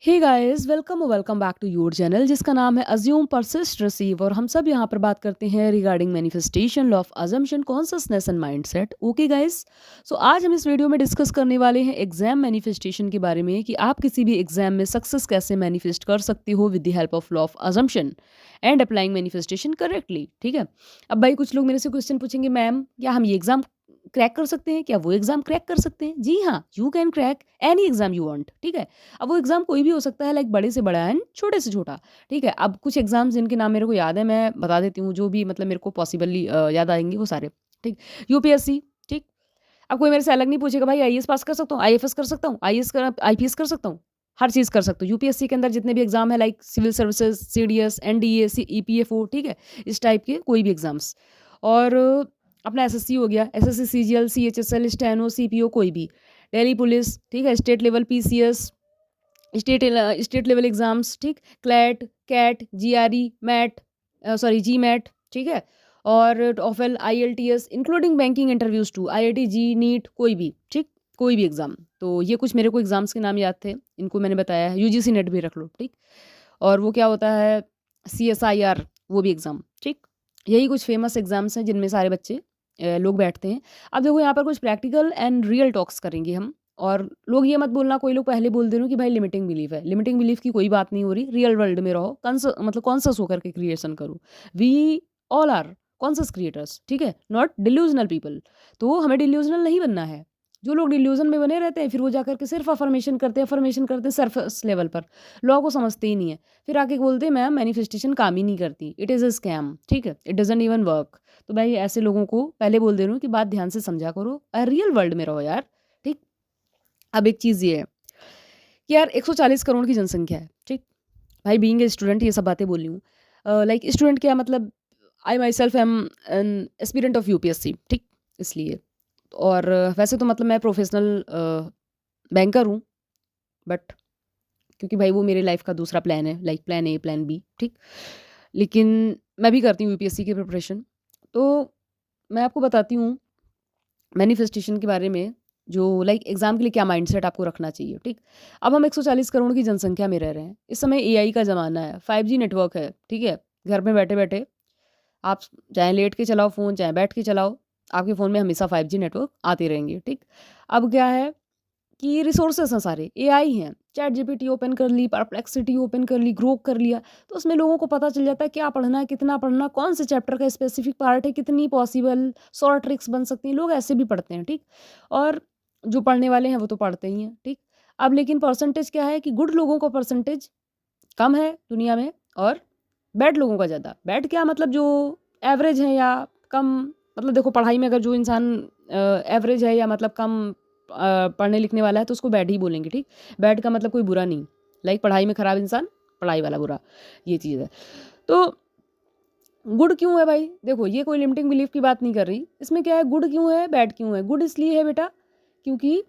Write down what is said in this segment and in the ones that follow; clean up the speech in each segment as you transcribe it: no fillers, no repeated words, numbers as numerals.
Hey guys welcome back to your channel जिसका नाम है अज्यूम परसिस्ट रिसीव। और हम सब यहाँ पर बात करते हैं regarding manifestation, law of assumption, consciousness and mindset. Okay guys, so आज हम इस वीडियो में डिस्कस करने वाले हैं एग्जाम मैनिफेस्टेशन के बारे में कि आप किसी भी एग्जाम में सक्सेस कैसे मैनिफेस्ट कर सकते हो with the help of law of assumption and applying manifestation correctly. ठीक है। अब भाई कुछ लोग मेरे से क्वेश्चन पूछेंगे, मैम क्या हम ये एग्जाम क्रैक कर सकते हैं, क्या वो एग्जाम क्रैक कर सकते हैं? जी हाँ, you can crack any exam you want. ठीक है। अब वो एग्ज़ाम कोई भी हो सकता है, लाइक बड़े से बड़ा एंड छोटे से छोटा। ठीक है। अब कुछ एग्ज़ाम्स जिनके नाम मेरे को याद है मैं बता देती हूँ, जो भी मतलब मेरे को पॉसिबली याद आएँगे वो सारे। ठीक। यूपीएससी। ठीक। अब कोई मेरे से अलग नहीं पूछेगा भाई आईएएस पास कर सकता हूँ, आईएफएस कर सकता हूँ, आईएएस कर आईपीएस कर सकता हूँ, हर चीज़ कर सकता हूँ। यूपीएससी के अंदर जितने भी एग्ज़ाम है like civil services, CDS, NDA, EPFO, ठीक है? इस टाइप के कोई भी एग्ज़ाम्स। और अपना एसएससी हो गया, SSC, CGL, CHSL, steno, CPO कोई भी। दिल्ली पुलिस, ठीक है? State level PCS, state level exams, ठीक, CLAT, CAT, GRE, MAT, sorry G MAT, ठीक है, और TOEFL, IELTS, including banking interviews too, IIT, JEE NEET, कोई भी, ठीक, कोई भी एग्जाम। तो ये कुछ मेरे को एग्जाम्स के नाम याद थे, इनको मैंने बताया है। यूजीसी नेट भी रख लो, ठीक। और वो क्या होता है, सीएसआईआर, वो भी एग्जाम, ठीक। यही कुछ फेमस एग्जाम्स हैं जिनमें सारे बच्चे लोग बैठते हैं। अब देखो यहाँ पर कुछ प्रैक्टिकल एंड रियल टॉक्स करेंगे हम। और लोग ये मत बोलना, कोई लोग पहले बोल दे रहे हो कि भाई लिमिटिंग बिलीफ है। लिमिटिंग बिलीफ की कोई बात नहीं हो रही। रियल वर्ल्ड में रहो, मतलब कॉन्सस होकर के क्रिएशन करो। We all are conscious creators, ठीक है, नॉट डिल्यूजनल पीपल। तो हमें डिल्यूजनल नहीं बनना है। जो लोग डिल्यूजन में बने रहते हैं फिर वो जाकर के सिर्फ अफर्मेशन करते हैं सरफेस लेवल पर, लॉ को समझते ही नहीं है। फिर आके बोलते हैं मैम मैनिफेस्टेशन काम ही नहीं करती, इट इज़ अ स्कैम, ठीक है, इट डजंट इवन वर्क। तो भाई ऐसे लोगों को पहले बोल दे रही हूँ कि बात ध्यान से समझा करो, रियल वर्ल्ड में रहो यार, ठीक। अब एक चीज़ ये है कि यार 140 करोड़ की जनसंख्या है, ठीक। भाई बीइंग ए स्टूडेंट ये सब बातें बोल रही हूँ। लाइक स्टूडेंट क्या मतलब, I myself am an aspirant of UPSC, ठीक। इसलिए और वैसे तो मतलब मैं प्रोफेशनल बैंकर हूँ, बट क्योंकि भाई वो मेरे लाइफ का दूसरा प्लान है, like plan A plan B, ठीक। लेकिन मैं भी करती हूँ यूपीएससी की प्रिपरेशन। तो मैं आपको बताती हूँ मैनिफेस्टेशन के बारे में, जो लाइक एग्जाम के लिए क्या माइंडसेट आपको रखना चाहिए, ठीक। अब हम 140 करोड़ की जनसंख्या में रह रहे हैं। इस समय एआई का ज़माना है, 5G नेटवर्क है, ठीक है। घर में बैठे बैठे आप चाहे लेट के चलाओ फ़ोन, चाहे बैठ के चलाओ, आपके फ़ोन में हमेशा 5G नेटवर्क आते रहेंगे, ठीक। अब क्या है कि रिसोर्सेस हैं सारे, एआई हैं, चैट जीपीटी ओपन कर ली, परप्लेक्सिटी ओपन कर ली, ग्रोक कर लिया, तो उसमें लोगों को पता चल जाता है क्या पढ़ना है, कितना पढ़ना, कौन से चैप्टर का स्पेसिफिक पार्ट है, कितनी पॉसिबल शॉर्ट ट्रिक्स बन सकती हैं। लोग ऐसे भी पढ़ते हैं, ठीक। और जो पढ़ने वाले हैं वो तो पढ़ते ही हैं, ठीक। अब लेकिन परसेंटेज क्या है कि गुड लोगों का परसेंटेज कम है दुनिया में, और बैड लोगों का ज़्यादा। बैड क्या मतलब, जो एवरेज है या कम, मतलब देखो पढ़ाई में अगर जो इंसान एवरेज है या मतलब कम पढ़ने लिखने वाला है तो उसको बैड ही बोलेंगे, ठीक। बैड का मतलब कोई बुरा नहीं, लाइक पढ़ाई में खराब इंसान, पढ़ाई वाला बुरा, ये चीज़ है। तो गुड क्यों है भाई? देखो ये कोई लिमिटिंग बिलीफ की बात नहीं कर रही। इसमें क्या है, गुड क्यों है, बैड क्यों है? गुड इसलिए है बेटा क्योंकि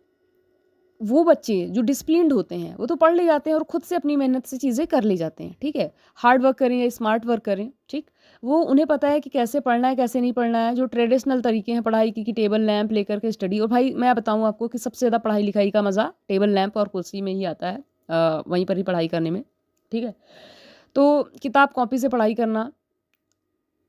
वो बच्चे जो डिसिप्लिन्ड होते हैं वो तो पढ़ ले जाते हैं और खुद से अपनी मेहनत से चीज़ें कर ले जाते हैं, ठीक है। हार्ड वर्क करें या स्मार्ट वर्क करें, ठीक। वो उन्हें पता है कि कैसे पढ़ना है, कैसे नहीं पढ़ना है। जो ट्रेडिशनल तरीके हैं पढ़ाई की, कि टेबल लैंप लेकर के स्टडी। और भाई मैं बताऊँ आपको कि सबसे ज़्यादा पढ़ाई लिखाई का मज़ा टेबल लैंप और कुर्सी में ही आता है, वहीं पर ही पढ़ाई करने में, ठीक है। तो किताब कॉपी से पढ़ाई करना,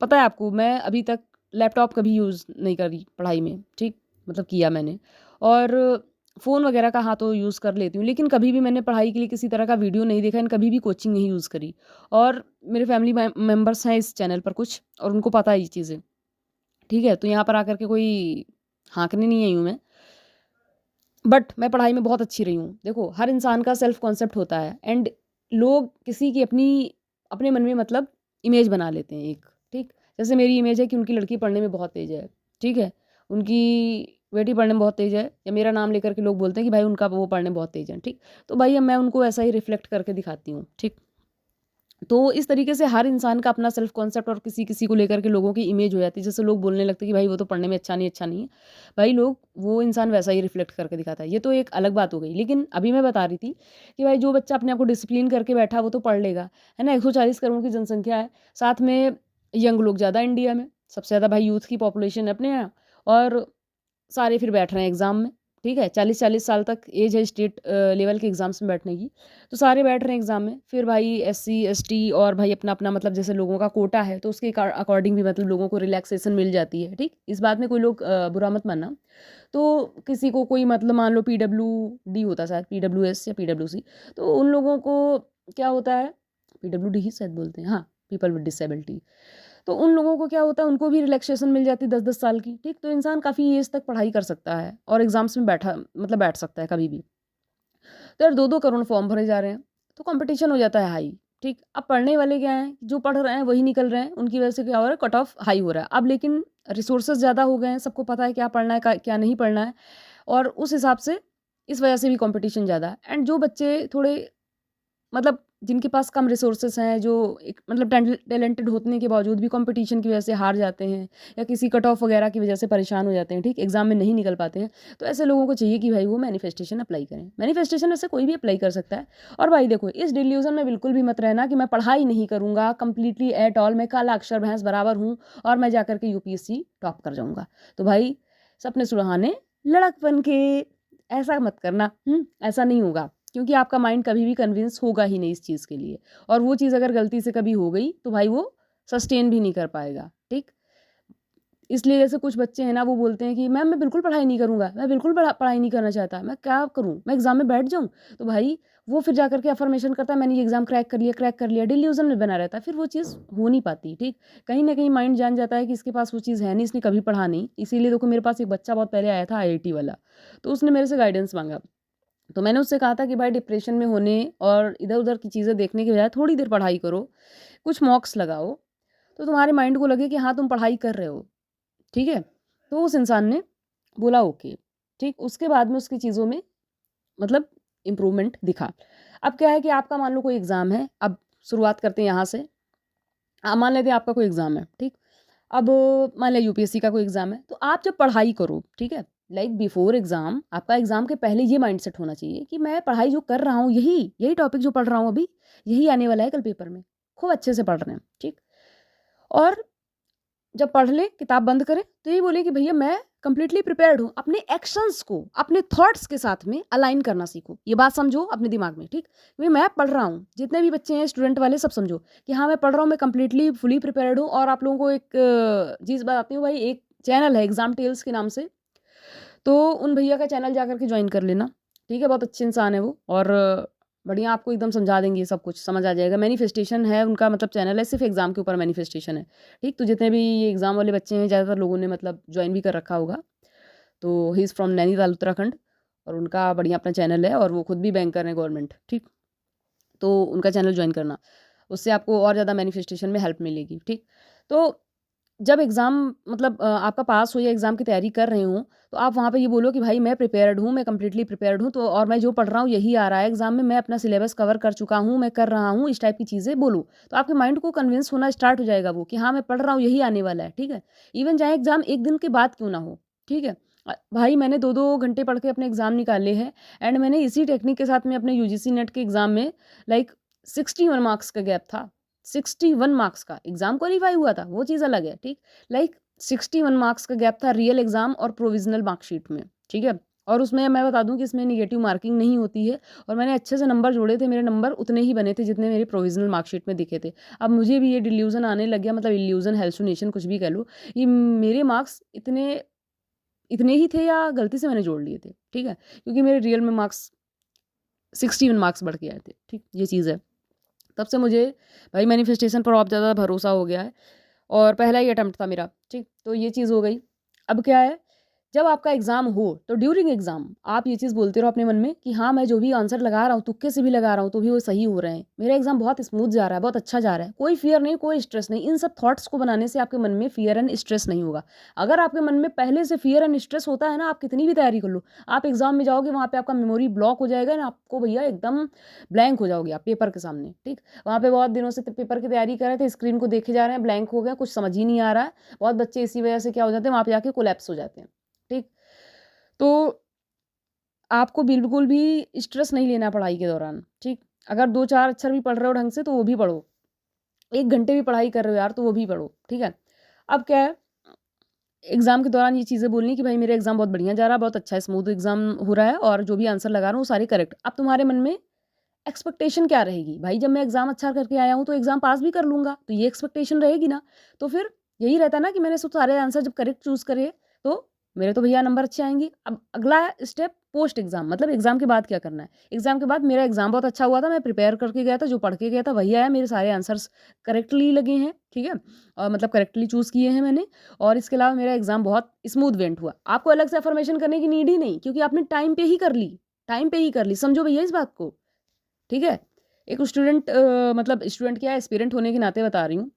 पता है आपको मैं अभी तक लैपटॉप कभी यूज़ नहीं करी पढ़ाई में, ठीक, मतलब किया मैंने। और फ़ोन वगैरह का हाँ तो यूज़ कर लेती हूँ, लेकिन कभी भी मैंने पढ़ाई के लिए किसी तरह का वीडियो नहीं देखा एंड कभी भी कोचिंग नहीं यूज़ करी। और मेरे फैमिली मेंबर्स हैं इस चैनल पर कुछ, और उनको पता है ये चीज़ें, ठीक है। तो यहाँ पर आकर के कोई हाँकने नहीं आई हूँ मैं, बट मैं पढ़ाई में बहुत अच्छी रही हूँ। देखो हर इंसान का सेल्फ कॉन्सेप्ट होता है एंड लोग किसी की अपनी अपने मन में मतलब इमेज बना लेते हैं एक, ठीक। जैसे मेरी इमेज है कि उनकी लड़की पढ़ने में बहुत तेज़ है, ठीक है, उनकी बेटी पढ़ने में बहुत तेज़ है, या मेरा नाम लेकर के लोग बोलते हैं कि भाई उनका वो पढ़ने में बहुत तेज़ है, ठीक। तो भाई अब मैं उनको ऐसा ही रिफ्लेक्ट करके दिखाती हूँ, ठीक। तो इस तरीके से हर इंसान का अपना सेल्फ कॉन्सेप्ट और किसी किसी को लेकर के लोगों की इमेज हो जाती है। जैसे लोग बोलने लगते हैं कि भाई वो तो पढ़ने में अच्छा नहीं है, भाई लोग वो इंसान वैसा ही रिफ्लेक्ट करके दिखाता है। ये तो एक अलग बात हो गई। लेकिन अभी मैं बता रही थी कि भाई जो बच्चा अपने आप को डिसिप्लिन करके बैठा वो तो पढ़ लेगा, है ना। 140 करोड़ की जनसंख्या है, साथ में यंग लोग ज़्यादा इंडिया में, सबसे ज़्यादा भाई यूथ की पॉपुलेशन है अपने यहाँ, और सारे फिर बैठ रहे हैं एग्ज़ाम में, ठीक है, 40-40 साल तक एज है स्टेट लेवल के एग्ज़ाम्स में बैठने की, तो सारे बैठ रहे हैं एग्ज़ाम में। फिर भाई एससी, एसटी और भाई अपना-अपना मतलब जैसे लोगों का कोटा है, तो उसके अकॉर्डिंग भी मतलब लोगों को रिलैक्सेशन मिल जाती है, ठीक? इस बात में कोई लोग बुरा मत मानना। तो किसी को कोई मतलब मान लो पीडब्ल्यूडी होता है शायद, पीडब्ल्यूएस या पीडब्ल्यूसी, तो उन लोगों को क्या होता है, पीडब्ल्यूडी ही शायद बोलते हैं, हाँ, पीपल विद डिसेबिलिटी। तो उन लोगों को क्या होता है, उनको भी रिलैक्सेशन मिल जाती है 10-10 साल की, ठीक? तो इंसान काफ़ी एज तक पढ़ाई कर सकता है और एग्ज़ाम्स में बैठ सकता है कभी भी। तो यार 2-2 करोड़ फॉर्म भरे जा रहे हैं, तो कॉम्पिटिशन हो जाता है हाई, ठीक? अब पढ़ने वाले क्या हैं, जो पढ़ रहे हैं वही निकल रहे हैं, उनकी वजह से क्या हो रहा है, कट ऑफ हाई हो रहा है। अब लेकिन रिसोर्सेज़ ज़्यादा हो गए हैं, सबको पता है क्या पढ़ना है, क्या नहीं पढ़ना है, और उस हिसाब से इस वजह से भी कॉम्पिटिशन ज़्यादा है। एंड जो बच्चे थोड़े मतलब जिनके पास कम रिसोर्सेस हैं, जो एक मतलब टैलेंटेड होने के बावजूद भी कंपटीशन की वजह से हार जाते हैं या किसी कट ऑफ वगैरह की वजह से परेशान हो जाते हैं, ठीक, एग्जाम में नहीं निकल पाते हैं, तो ऐसे लोगों को चाहिए कि भाई वो मैनिफेस्टेशन अप्लाई करें। मैनिफेस्टेशन वैसे कोई भी अप्लाई कर सकता है। और भाई देखो, इस डिल्यूजन में बिल्कुल भी मत रहना कि मैं पढ़ाई नहीं करूंगा कंप्लीटली एट ऑल, मैं काला अक्षर भैंस बराबर हूँ और मैं जाकर के यूपीएससी टॉप कर जाऊंगा। तो भाई सपने सुहाने लड़क बन के ऐसा मत करना, ऐसा नहीं होगा, क्योंकि आपका माइंड कभी भी कन्विंस होगा ही नहीं इस चीज़ के लिए, और वो चीज़ अगर गलती से कभी हो गई तो भाई वो सस्टेन भी नहीं कर पाएगा, ठीक? इसलिए जैसे कुछ बच्चे हैं ना, वो बोलते हैं कि मैम मैं बिल्कुल पढ़ाई नहीं करूँगा, मैं बिल्कुल पढ़ाई नहीं करना चाहता, मैं क्या करूँ, मैं एग्ज़ाम में बैठ जाऊँ? तो भाई वो फिर जाकर के अफ़र्मेशन करता है मैंने ये एग्ज़ाम क्रैक कर लिया, डिल्यूज़न में बना रहता है, फिर वो चीज़ हो नहीं पाती, ठीक? कहीं न कहीं माइंड जान जाता है कि इसके पास वो चीज़ है नहीं, इसने कभी पढ़ा नहीं। इसीलिए देखो, मेरे पास एक बच्चा बहुत पहले आया था आईआईटी वाला, तो उसने मेरे से गाइडेंस माँगा। तो मैंने उससे कहा था कि भाई डिप्रेशन में होने और इधर-उधर की चीज़ें देखने के बजाय थोड़ी देर पढ़ाई करो, कुछ मॉक्स लगाओ, तो तुम्हारे माइंड को लगे कि हाँ, तुम पढ़ाई कर रहे हो, ठीक है? तो उस इंसान ने बोला ओके, ठीक? उसके बाद में उसकी चीज़ों में मतलब इम्प्रूवमेंट दिखा। अब क्या है कि आपका मान लो कोई एग्ज़ाम है, अब शुरुआत करते हैं यहाँ से। मान लेते हैं आपका कोई एग्ज़ाम है, ठीक? अब मान लिया यूपीएससी का कोई एग्ज़ाम है, तो आप जब पढ़ाई करो, ठीक है? लाइक बिफोर एग्ज़ाम, आपका एग्ज़ाम के पहले ये माइंडसेट होना चाहिए कि मैं पढ़ाई जो कर रहा हूँ, यही टॉपिक जो पढ़ रहा हूँ अभी, यही आने वाला है कल पेपर में। खूब अच्छे से पढ़ रहे हैं, ठीक? और जब पढ़ लें, किताब बंद करें, तो यही बोलें कि भैया मैं कंप्लीटली प्रिपेयर्ड हूँ। अपने एक्शंस को, अपने थॉट्स के साथ में अलाइन करना सीखो। ये बात समझो अपने दिमाग में, ठीक? भई मैं पढ़ रहा हूँ, जितने भी बच्चे हैं स्टूडेंट वाले सब समझो कि हाँ, मैं पढ़ रहा हूँ, मैं कंप्लीटली फुली प्रिपेयर्ड हूँ। और आप लोगों को एक चीज़ बताती हूँ भाई, एक चैनल है एग्ज़ाम टेल्स के नाम से, तो उन भैया का चैनल जाकर के जॉइन कर लेना, ठीक है? बहुत अच्छे इंसान है वो, और बढ़िया आपको एकदम समझा देंगे, सब कुछ समझ आ जाएगा। मैनिफेस्टेशन है उनका मतलब चैनल है, सिर्फ़ एग्ज़ाम के ऊपर मैनिफेस्टेशन है, ठीक? तो जितने भी ये एग्ज़ाम वाले बच्चे हैं, ज़्यादातर लोगों ने मतलब जॉइन भी कर रखा होगा। तो he is from Nainital, Uttarakhand, और उनका बढ़िया अपना चैनल है और वो खुद भी बैंकर हैं गवर्नमेंट, ठीक? तो उनका चैनल जॉइन करना, उससे आपको और ज़्यादा मैनिफेस्टेशन में हेल्प मिलेगी, ठीक? तो जब एग्ज़ाम मतलब आपका पास हो या एग्ज़ाम की तैयारी कर रहे हों, तो आप वहाँ पे ये बोलो कि भाई मैं प्रिपेयर्ड हूँ, मैं कंप्लीटली प्रिपेयर्ड हूँ, तो और मैं जो पढ़ रहा हूँ यही आ रहा है एग्ज़ाम में, मैं अपना सिलेबस कवर कर चुका हूँ, मैं कर रहा हूँ, इस टाइप की चीज़ें बोलो। तो आपके माइंड को कन्विंस होना स्टार्ट हो जाएगा वो कि हाँ, मैं पढ़ रहा हूँ, यही आने वाला है, ठीक है? इवन चाहे एग्ज़ाम 1 दिन के बाद क्यों ना हो, ठीक है? भाई मैंने 2-2 घंटे पढ़ के अपने एग्ज़ाम निकाले हैं, एंड मैंने इसी टेक्निक के साथ में अपने यूजीसी नेट के एग्ज़ाम में लाइक 61 मार्क्स का गैप था। 61 मार्क्स का एग्ज़ाम क्वालीफाई हुआ था, वो चीज़ अलग है, ठीक? लाइक 61 मार्क्स का गैप था रियल एग्ज़ाम और प्रोविज़नल मार्कशीट में, ठीक है? और उसमें मैं बता दूँ कि इसमें नेगेटिव मार्किंग नहीं होती है, और मैंने अच्छे से नंबर जोड़े थे, मेरे नंबर उतने ही बने थे जितने मेरे प्रोविज़नल मार्कशीट में दिखे थे। अब मुझे भी ये डिल्यूज़न आने लग गया, मतलब इल्यूज़न, हैलुसिनेशन कुछ भी कह लो, ये मेरे मार्क्स इतने इतने ही थे या गलती से मैंने जोड़ लिए थे, ठीक है? क्योंकि मेरे रियल में मार्क्स 61 मार्क्स बढ़ के आए थे, ठीक? ये चीज़ है। तब से मुझे भाई मैनिफेस्टेशन पर और ज़्यादा भरोसा हो गया है, और पहला ही अटेम्प्ट था मेरा, ठीक? तो ये चीज़ हो गई। अब क्या है, जब आपका एग्ज़ाम हो, तो ड्यूरिंग एग्ज़ाम आप ये चीज़ बोलते रहो अपने मन में कि हाँ, मैं जो भी आंसर लगा रहा हूँ, तुक्के से भी लगा रहा हूँ, तो भी वो सही हो रहे हैं। मेरा एग्ज़ाम बहुत स्मूथ जा रहा है, बहुत अच्छा जा रहा है। कोई फ़ियर नहीं, कोई स्ट्रेस नहीं। इन सब थॉट्स को बनाने से आपके मन में फ़ियर एंड स्ट्रेस नहीं होगा। अगर आपके मन में पहले से फ़ियर एंड स्ट्रेस होता है ना, आप कितनी भी तैयारी कर लो, आप एग्ज़ाम में जाओगे, वहाँ पे आपका मेमोरी ब्लॉक हो जाएगा ना, आपको भैया एकदम ब्लैंक हो जाओगे आप पेपर के सामने, ठीक? वहाँ पे बहुत दिनों से पेपर की तैयारी कर रहे थे, स्क्रीन को देखे जा रहे हैं, ब्लैंक हो गए, कुछ समझ ही नहीं आ रहा है। बहुत बच्चे इसी वजह से क्या हो जाते हैं, वहाँ पे जाके कोलैप्स हो जाते हैं, ठीक? तो आपको बिल्कुल भी स्ट्रेस नहीं लेना पढ़ाई के दौरान, ठीक? अगर 2-4 अक्षर भी पढ़ रहे हो ढंग से, तो वो भी पढ़ो। 1 घंटे भी पढ़ाई कर रहे हो यार, तो वो भी पढ़ो, ठीक है? अब क्या है, एग्ज़ाम के दौरान ये चीज़ें बोलनी कि भाई मेरा एग्ज़ाम बहुत बढ़िया जा रहा है, बहुत अच्छा स्मूथ एग्ज़ाम हो रहा है और जो भी आंसर लगा रहा हूँ वो सारे करेक्ट। अब तुम्हारे मन में एक्सपेक्टेशन क्या रहेगी? भाई जब मैं एग्ज़ाम अच्छा करके आया हूँ तो एग्ज़ाम पास भी कर लूँगा, तो ये एक्सपेक्टेशन रहेगी ना। तो फिर यही रहता है ना कि मैंने सब सारे आंसर जब करेक्ट चूज़ करे तो मेरे तो भैया नंबर अच्छे आएँगे। अब अगला स्टेप पोस्ट एग्ज़ाम, मतलब एग्ज़ाम के बाद क्या करना है? एग्ज़ाम के बाद मेरा एग्ज़ाम बहुत अच्छा हुआ था, मैं प्रिपेयर करके गया था, जो पढ़ के गया था वही आया, मेरे सारे आंसर्स करेक्टली लगे हैं, ठीक है? और मतलब करेक्टली चूज़ किए हैं मैंने और इसके अलावा मेरा एग्ज़ाम बहुत स्मूथ वेंट हुआ। आपको अलग से अफ़र्मेशन करने की नीड ही नहीं क्योंकि आपने टाइम पे ही कर ली, टाइम पे ही कर ली। समझो भैया इस बात को, ठीक है? एक स्टूडेंट मतलब स्टूडेंट क्या एस्पिरेंट होने के नाते बता रही हूँ,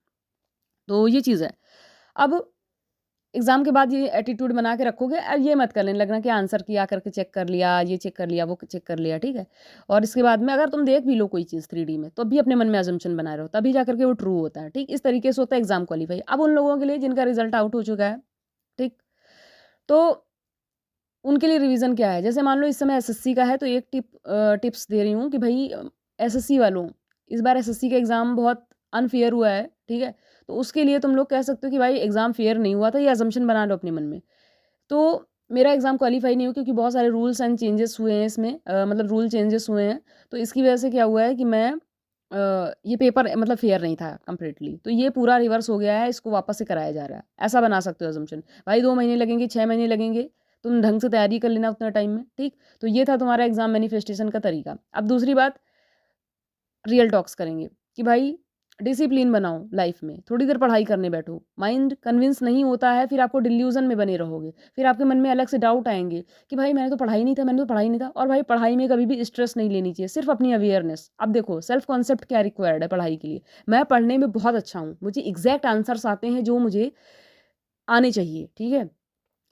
तो ये चीज़ है। अब एग्ज़ाम के बाद ये एटीट्यूड बना के रखोगे ये मत करने लगना कि आंसर किया करके चेक कर लिया, ये चेक कर लिया, वो चेक कर लिया, ठीक है? और इसके बाद में अगर तुम देख भी लो कोई चीज़ 3D में, तो भी अपने मन में असम्पशन बनाए रहो, तभी जा कर के वो ट्रू होता है, ठीक? इस तरीके से होता है एग्ज़ाम क्वालीफाई। अब उन लोगों के लिए जिनका रिज़ल्ट आउट हो चुका है, ठीक? तो उनके लिए रिवीज़न क्या है? जैसे मान लो इस समय एसएससी का है तो एक टिप्स दे रही हूँ कि भई एसएससी वालों, इस बार एसएससी का एग्ज़ाम बहुत अनफ़ेयर हुआ है, ठीक है? तो उसके लिए तुम लोग कह सकते हो कि भाई एग्ज़ाम फ़ेयर नहीं हुआ था, ये असम्पशन बना लो अपने मन में। तो मेरा एग्ज़ाम क्वालीफ़ाई नहीं हुआ क्योंकि बहुत सारे रूल्स एंड चेंजेस हुए हैं इसमें, मतलब रूल चेंजेस हुए हैं। तो इसकी वजह से क्या हुआ है कि ये पेपर मतलब फ़ेयर नहीं था कंप्लीटली। तो ये पूरा रिवर्स हो गया है, इसको वापस से कराया जा रहा है। ऐसा बना सकते हो असम्पशन। भाई 2 महीने लगेंगे, 6 महीने लगेंगे, तुम ढंग से तैयारी कर लेना उतना टाइम में, ठीक? तो ये था तुम्हारा एग्ज़ाम मैनिफेस्टेशन का तरीका। अब दूसरी बात रियल टॉक्स करेंगे कि भाई डिसिप्लिन बनाओ लाइफ में, थोड़ी देर पढ़ाई करने बैठो। माइंड कन्विंस नहीं होता है, फिर आपको डिल्यूज़न में बने रहोगे। फिर आपके मन में अलग से डाउट आएँगे कि भाई मैंने तो पढ़ा ही नहीं था, मैंने तो पढ़ा ही नहीं था। और भाई पढ़ाई में कभी भी स्ट्रेस नहीं लेनी चाहिए, सिर्फ़ अपनी अवेयरनेस। अब देखो सेल्फ कॉन्सेप्ट क्या रिक्वायर्ड है पढ़ाई के लिए। मैं पढ़ने में बहुत अच्छा हूँ, मुझे एग्ज़ैक्ट आंसर्स आते हैं जो मुझे आने चाहिए, ठीक है?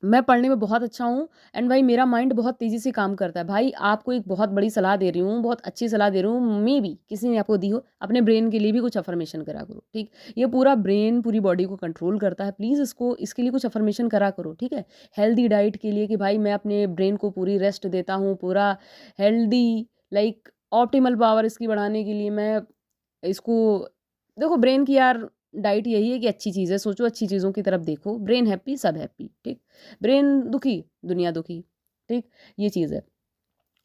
मैं पढ़ने में बहुत अच्छा हूँ एंड भाई मेरा माइंड बहुत तेज़ी से काम करता है। भाई आपको एक बहुत बड़ी सलाह दे रही हूँ, बहुत अच्छी सलाह दे रही हूँ, मेबी किसी ने आपको दी हो, अपने ब्रेन के लिए भी कुछ अफ़र्मेशन करा करो, ठीक? ये पूरा ब्रेन पूरी बॉडी को कंट्रोल करता है, प्लीज़ इसके लिए कुछ अफ़र्मेशन करा करो, ठीक है? हेल्दी डाइट के लिए कि भाई मैं अपने ब्रेन को पूरी रेस्ट देता हूँ, पूरा हेल्दी लाइक ऑप्टिमल पावर इसकी बढ़ाने के लिए मैं इसको देखो ब्रेन की यार डाइट यही है कि अच्छी चीज़ें सोचो, अच्छी चीज़ों की तरफ देखो, ब्रेन हैप्पी सब हैप्पी, ठीक? ब्रेन दुखी, दुनिया दुखी, ठीक? ये चीज़ है।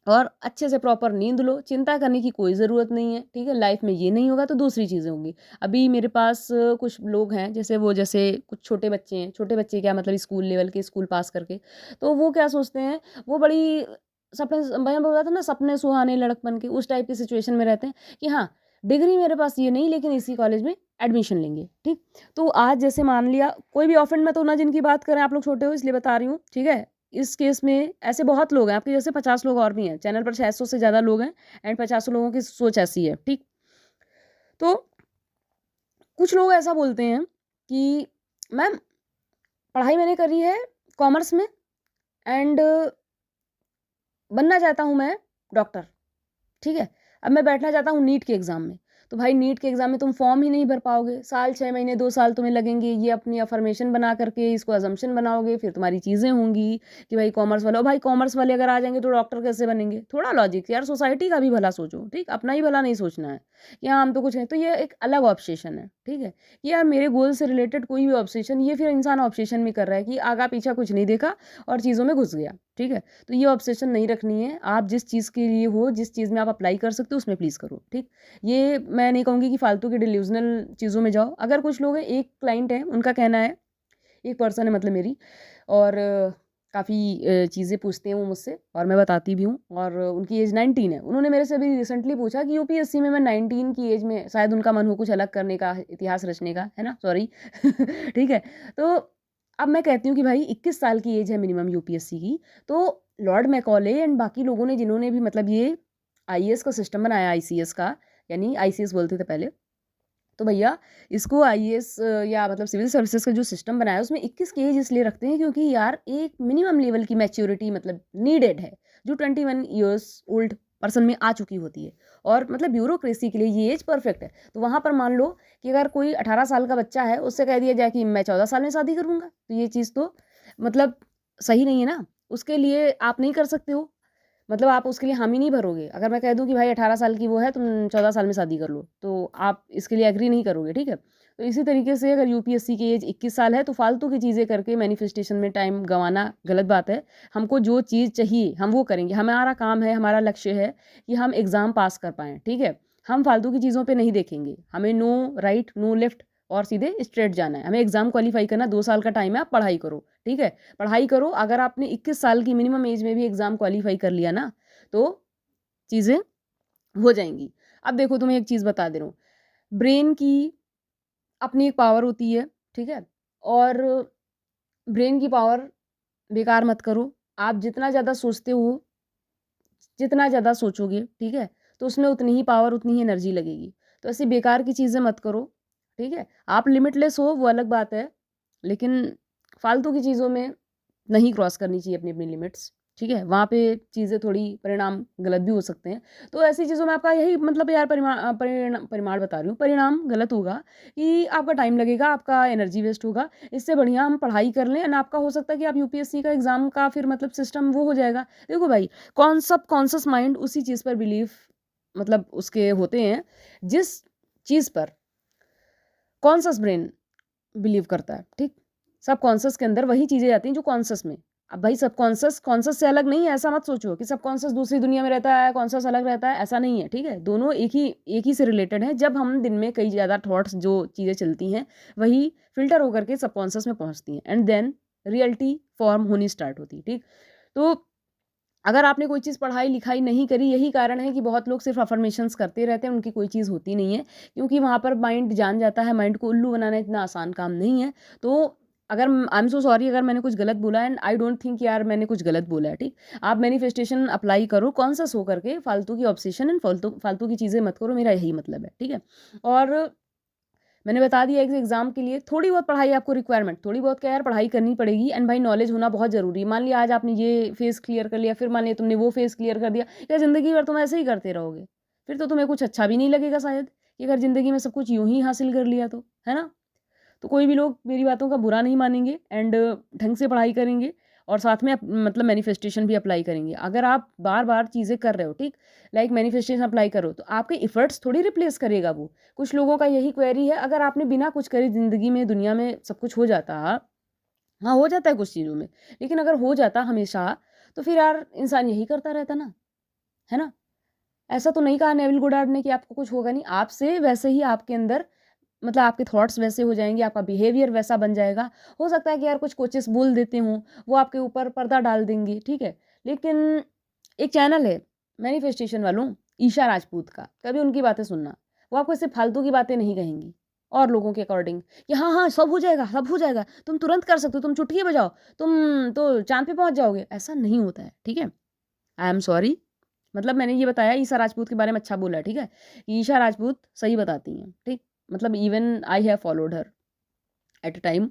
और अच्छे से प्रॉपर नींद लो, चिंता करने की कोई ज़रूरत नहीं है, ठीक है? लाइफ़ में ये नहीं होगा तो दूसरी चीज़ें होंगी। अभी मेरे पास कुछ लोग हैं जैसे कुछ छोटे बच्चे हैं, छोटे बच्चे क्या मतलब स्कूल लेवल के स्कूल पास करके, तो वो क्या सोचते हैं, वो बड़ी सपने मैं बोल रहा था ना सपने सुहाने लड़कपन के, उस टाइप की सिचुएशन में रहते हैं कि हाँ, डिग्री मेरे पास ये नहीं लेकिन इसी कॉलेज में एडमिशन लेंगे, ठीक? तो आज जैसे मान लिया कोई भी ऑफेंड मत होना जिनकी बात करें, आप लोग छोटे हो इसलिए बता रही हूँ, ठीक है? इस केस में ऐसे बहुत लोग हैं, आपके जैसे 50 लोग और भी हैं, चैनल पर 600 से ज़्यादा लोग हैं एंड 50 लोगों की सोच ऐसी है, ठीक? तो कुछ लोग ऐसा बोलते हैं कि मैम पढ़ाई मैंने करी है कॉमर्स में एंड बनना चाहता हूँ मैं डॉक्टर, ठीक है? अब मैं बैठना चाहता हूँ नीट के एग्ज़ाम में, तो भाई नीट के एग्ज़ाम में तुम फॉर्म ही नहीं भर पाओगे, साल 6 महीने 2 साल तुम्हें लगेंगे, ये अपनी अफ़र्मेशन बना करके इसको असम्पशन बनाओगे, फिर तुम्हारी चीज़ें होंगी कि भाई कॉमर्स वाले, और भाई कॉमर्स वाले अगर आ जाएँगे तो डॉक्टर कैसे बनेंगे? थोड़ा लॉजिक यार, सोसाइटी का भी भला सोचो, ठीक? अपना ही भला नहीं सोचना है कि हाँ, हम तो कुछ नहीं, तो ये एक अलग ऑब्सेशन है, ठीक है? कि यार मेरे गोल से रिलेटेड कोई भी ऑब्सेशन, ये फिर इंसान ऑब्सेशन में कर रहा है कि आगा-पीछा कुछ नहीं देखा और चीज़ों में घुस गया, ठीक है? तो ये ऑब्सेशन नहीं रखनी है, आप जिस चीज़ के लिए हो, जिस चीज़ में आप अप्लाई कर सकते हो उसमें प्लीज़ करो, ठीक? ये मैं नहीं कहूँगी कि फालतू की डिल्यूज़नल चीज़ों में जाओ। अगर कुछ लोग हैं, एक क्लाइंट है, उनका कहना है, एक पर्सन है मतलब मेरी, और काफ़ी चीज़ें पूछते हैं वो मुझसे और मैं बताती भी हूँ, और उनकी एज 19 है। उन्होंने मेरे से अभी रिसेंटली पूछा कि यूपीएससी में मैं 19 की एज में, शायद उनका मन हो कुछ अलग करने का, इतिहास रचने का, है ना? सॉरी ठीक है? तो अब मैं कहती हूँ कि भाई 21 साल की एज है मिनिमम यूपीएससी की, तो लॉर्ड मैकॉले एंड बाकी लोगों ने जिन्होंने भी मतलब ये आईएएस का सिस्टम बनाया, आईसीएस का, यानी आईसीएस बोलते थे पहले, तो भैया इसको आईएएस या मतलब सिविल सर्विसेज का जो सिस्टम बनाया है उसमें 21 की एज इसलिए रखते हैं क्योंकि यार एक मिनिमम लेवल की मैच्योरिटी मतलब नीडेड है, जो 21 ईयर्स ओल्ड पर्सन में आ चुकी होती है, और मतलब ब्यूरोक्रेसी के लिए ये एज परफेक्ट है। तो वहाँ पर मान लो कि अगर कोई 18 साल का बच्चा है, उससे कह दिया जाए कि मैं 14 साल में शादी करूँगा, तो ये चीज़ तो मतलब सही नहीं है ना। उसके लिए आप नहीं कर सकते हो, मतलब आप उसके लिए हामी नहीं भरोगे। अगर मैं कह दूँ कि भाई 18 साल की वो है, तुम 14 साल में शादी कर लो, तो आप इसके लिए एग्री नहीं करोगे, ठीक है? तो इसी तरीके से अगर यूपीएससी की एज 21 साल है तो फालतू की चीज़ें करके मैनिफेस्टेशन में टाइम गंवाना गलत बात है। हमको जो चीज़ चाहिए हम वो करेंगे, हमारा काम है, हमारा लक्ष्य है कि हम एग्ज़ाम पास कर पाएँ, ठीक है? हम फालतू की चीज़ों पे नहीं देखेंगे, हमें नो राइट नो लेफ्ट और सीधे स्ट्रेट जाना है। हमें एग्ज़ाम क्वालीफाई करना 2 साल का टाइम है, आप पढ़ाई करो, ठीक है? पढ़ाई करो, अगर आपने 21 साल की मिनिमम एज में भी एग्ज़ाम क्वालीफाई कर लिया ना, तो चीज़ें हो जाएँगी। अब देखो तुम्हें एक चीज़ बता दे रहा हूँ, ब्रेन की अपनी एक पावर होती है, ठीक है? और ब्रेन की पावर बेकार मत करो। आप जितना ज़्यादा सोचते हो, जितना ज़्यादा सोचोगे, ठीक है? तो उसमें उतनी ही पावर, उतनी ही एनर्जी लगेगी। तो ऐसी बेकार की चीज़ें मत करो, ठीक है? आप लिमिटलेस हो वो अलग बात है, लेकिन फालतू की चीज़ों में नहीं क्रॉस करनी चाहिए अपनी-अपनी लिमिट्स, ठीक है? वहाँ पे चीज़ें थोड़ी परिणाम गलत भी हो सकते हैं। तो ऐसी चीज़ों में आपका यही मतलब यार परिमाण बता रही हूँ, परिणाम गलत होगा कि आपका टाइम लगेगा, आपका एनर्जी वेस्ट होगा। इससे बढ़िया हम पढ़ाई कर लें एंड आपका हो सकता है कि आप यूपीएससी का एग्ज़ाम का फिर मतलब सिस्टम वो हो जाएगा। देखो भाई, सबकॉन्शियस माइंड उसी चीज़ पर बिलीव मतलब उसके होते हैं, जिस चीज़ पर कॉन्शियस ब्रेन बिलीव करता है, ठीक? सबकॉन्शियस के अंदर वही चीज़ें आती हैं जो कॉन्शियस में। अब भाई सबकॉन्शियस कॉन्शियस से अलग नहीं है, ऐसा मत सोचो कि सबकॉन्शियस दूसरी दुनिया में रहता है, कॉन्शियस अलग रहता है, ऐसा नहीं है, ठीक है? दोनों एक ही से रिलेटेड हैं। जब हम दिन में कई ज़्यादा थॉट्स जो चीज़ें चलती हैं, वही फ़िल्टर होकर के सबकॉन्शियस में पहुँचती हैं एंड देन रियलिटी फ़ॉर्म होनी स्टार्ट होती है, ठीक? तो अगर आपने कोई चीज़ पढ़ाई-लिखाई नहीं करी, यही कारण है कि बहुत लोग सिर्फ़ अफ़र्मेशंस करते रहते हैं, उनकी कोई चीज़ होती नहीं है, क्योंकि वहाँ पर माइंड जान जाता है, माइंड को उल्लू बनाना इतना आसान काम नहीं है। तो अगर आई एम सो सॉरी अगर मैंने कुछ गलत बोला एंड आई डोंट थिंक यार मैंने कुछ गलत बोला है, ठीक? आप मैनिफेस्टेशन अप्लाई करो कॉन्शियस होकर के, फालतू की ऑब्सेशन एंड फालतू फालतू की चीज़ें मत करो, मेरा यही मतलब है, ठीक है? और मैंने बता दिया है कि एग्ज़ाम के लिए थोड़ी बहुत पढ़ाई आपको रिक्वायरमेंट थोड़ी बहुत क्या यार पढ़ाई करनी पड़ेगी एंड भाई नॉलेज होना बहुत ज़रूरी है। मान लिया आज आपने ये फ़ेज़ क्लियर कर लिया, फिर मान लिया तुमने वो फ़ेज़ क्लियर कर दिया, क्या ज़िंदगी भर तुम ऐसे ही करते रहोगे? फिर तो तुम्हें कुछ अच्छा भी नहीं लगेगा शायद, कि अगर ज़िंदगी में सब कुछ यूँ ही हासिल कर लिया तो, है ना? तो कोई भी लोग मेरी बातों का बुरा नहीं मानेंगे एंड ढंग से पढ़ाई करेंगे और साथ में मतलब मैनिफेस्टेशन भी अप्लाई करेंगे। अगर आप बार-बार चीज़ें कर रहे हो, ठीक? लाइक मैनिफेस्टेशन अप्लाई करो, तो आपके एफर्ट्स थोड़ी रिप्लेस करेगा वो। कुछ लोगों का यही क्वेरी है, अगर आपने बिना कुछ करे ज़िंदगी में, दुनिया में सब कुछ हो जाता, हाँ, हो जाता है कुछ चीज़ों में, लेकिन अगर हो जाता हमेशा, तो फिर यार इंसान यही करता रहता ना, है ना? ऐसा तो नहीं कहा नेविल गोडार्ड ने कि आपको कुछ होगा नहीं, आपसे वैसे ही आपके अंदर मतलब आपके थॉट्स वैसे हो जाएँगे, आपका बिहेवियर वैसा बन जाएगा। हो सकता है कि यार कुछ कोचेस बोल देते हों, वो आपके ऊपर पर्दा डाल देंगे, ठीक है? लेकिन एक चैनल है मैनिफेस्टेशन वालों, ईशा राजपूत का, कभी उनकी बातें सुनना। वो आपको ऐसे फालतू की बातें नहीं कहेंगी और लोगों के अकॉर्डिंग कि हाँ, हाँ, सब हो जाएगा, तुम तुरंत कर सकते हो, तुम चुटकी बजाओ, तुम तो चाँद पे पहुँच जाओगे। ऐसा नहीं होता है, ठीक है? आई एम सॉरी मतलब मैंने ये बताया ईशा राजपूत के बारे में अच्छा बोला, ठीक है? ईशा राजपूत सही बताती हैं, ठीक? मतलब even I have followed her at a time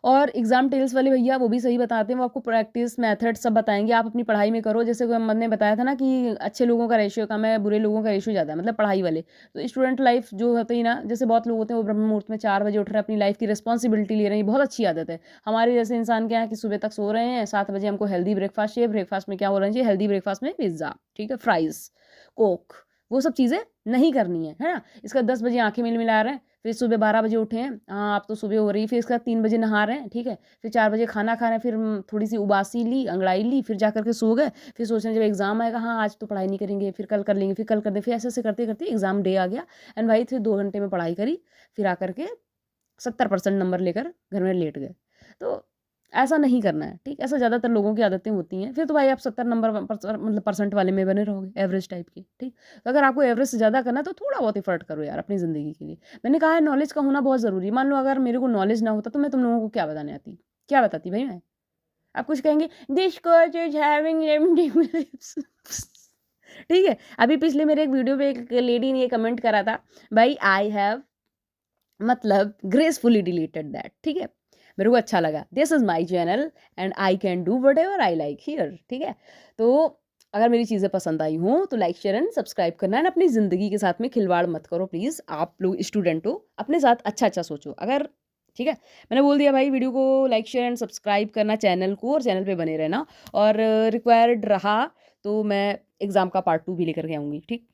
और एग्ज़ाम टेल्स वाले भैया वो भी सही बताते हैं, वो आपको प्रैक्टिस मेथड सब बताएँगे, आप अपनी पढ़ाई में करो। जैसे कि मैंने बताया था ना कि अच्छे लोगों का रेशियो कम है, बुरे लोगों का रेशियो ज़्यादा है, मतलब पढ़ाई वाले। तो स्टूडेंट लाइफ़ जो होती है ना, जैसे बहुत लोग होते हैं वो ब्रह्म मुहूर्त में 4 बजे उठ रहे हैं, अपनी लाइफ़ की रिस्पॉन्सिबिलिटी ले रहे हैं, ये बहुत अच्छी आदत है। हमारे जैसे इंसान क्या है कि सुबह तक सो रहे हैं, 7 बजे हमको हेल्दी ब्रेकफ़ास्ट चाहिए, ब्रेकफ़ास्ट में क्या होना चाहिए? हेल्दी ब्रेकफ़ास्ट में पिज़्ज़ा, ठीक है? फ्राइज़, कोक, वो सब चीज़ें नहीं करनी है ना? इसका 10 बजे आँखें मिल-मिला रहे हैं, फिर सुबह 12 बजे उठे हैं, हाँ, अब तो सुबह हो रही है, फिर इसके बाद 3 बजे नहा रहे हैं, ठीक है? फिर 4 बजे खाना खा रहे हैं, फिर थोड़ी-सी उबासी ली, अंगड़ाई ली, फिर जा कर के सो गए, फिर सोच रहे हैं जब एग्ज़ाम आएगा, हाँ, आज तो पढ़ाई नहीं करेंगे, फिर कल कर लेंगे, फिर कल कर देंगे, फिर ऐसे-ऐसे करते-करते एग्ज़ाम डे आ गया एंड भाई फिर 2 घंटे में पढ़ाई करी, फिर आकर के 70% नंबर लेकर घर में लेट गए। तो ऐसा नहीं करना है, ठीक? ऐसा ज़्यादातर लोगों की आदतें होती हैं, फिर तो भाई आप 70 नंबर मतलब परसेंट वाले में बने रहोगे, एवरेज टाइप के, ठीक? तो अगर आपको एवरेज से ज़्यादा करना है, तो थोड़ा बहुत एफर्ट करो यार अपनी ज़िंदगी के लिए। मैंने कहा है नॉलेज का होना बहुत ज़रूरी है, मान लो अगर मेरे को नॉलेज ना होता, तो मैं तुम लोगों को क्या बताने आती? क्या बताती भाई मैं? आप कुछ कहेंगे, this coach is having limited beliefs ठीक है? अभी पिछले मेरे एक वीडियो पे एक लेडी ने ये कमेंट करा था, भाई आई हैव मतलब ग्रेसफुली डिलीटेड दैट, ठीक है? मेरे को अच्छा लगा, this is my channel and I can do whatever I like here, ठीक है? तो अगर मेरी चीज़ें पसंद आई हों, तो लाइक, शेयर एंड सब्सक्राइब करना एंड अपनी ज़िंदगी के साथ में खिलवाड़ मत करो प्लीज़। आप लोग स्टूडेंट हो, अपने साथ अच्छा-अच्छा सोचो। अगर ठीक है? मैंने बोल दिया भाई वीडियो को लाइक, शेयर एंड सब्सक्राइब करना चैनल को और चैनल पे बने रहना और रिक्वायर्ड रहा, तो मैं एग्ज़ाम का पार्ट 2 भी लेकर के आऊँगी, ठीक?